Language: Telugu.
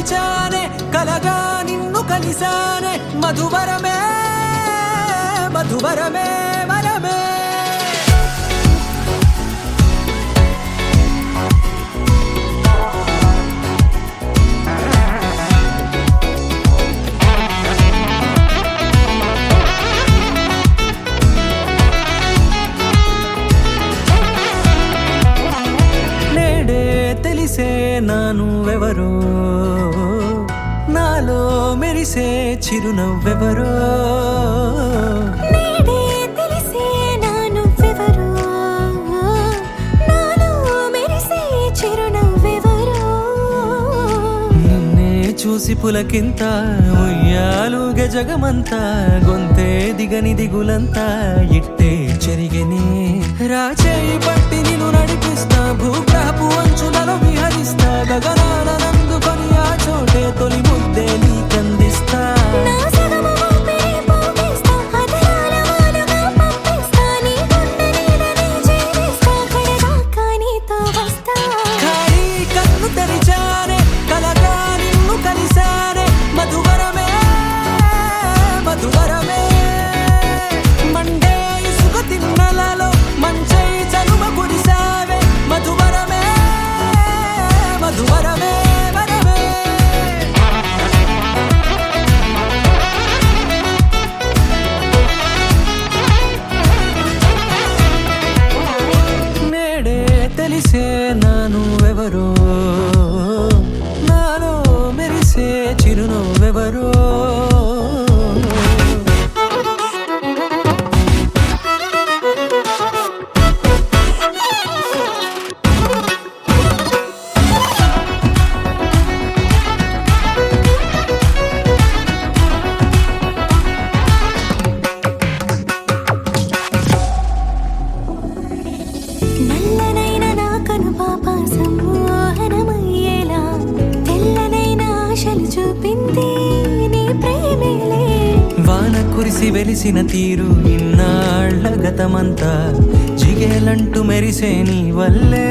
తెరిచానే కలగా నిన్ను కలిసానే మధువరమే మధువరమే వరమే తెలిసే నానువెవరో నాలో మెరిసే చిరునవ్వెవరో నేడే తెలిసే నానువెవరో నాలో మెరిసే చిరునవ్వెవరో నిన్నే చూసి పులకింత ఉయ్యాలుగ జగమంతా గొంతే దిగని దిగులంతా ఇట్టే చెరిగెనే రాచేయి పట్టి నిన్ను నడిపిస్తా భూగ్రహపు అంచులలో విహరిస్తా గగనాన నందుకొని ఆ చోటే తొలి ముద్దే నీకందిస్తా నా సగము ఊపిరి పోగిస్తా అదరాల వాలుగా పంపిస్తా నీ గుండె నీడనే చేరిస్తా కడదాకా నీతో వస్తా ఖాళీ కన్ను తెరిచానే కలగా నిన్ను కలిసానే మధువరమే మధువరమే మండే ఇసుక తిన్నలలో మంచై చలుమ కురిసావే మధువరమే మధువరమే వరమే నేడే తెలిసే నానువెవరో నాలో మెరిసే చిరునవ్వెవరో నల్లనైన నా కనుపాప సమ్మోహనమయ్యేలా తెల్లనైన ఆశలు చూపింది నీ ప్రేమేలే వాన కురిసి వెలిసిన తీరు ఇన్నాళ్ల గతమంతా జిగేలంటూ మెరిసే నీ వల్లే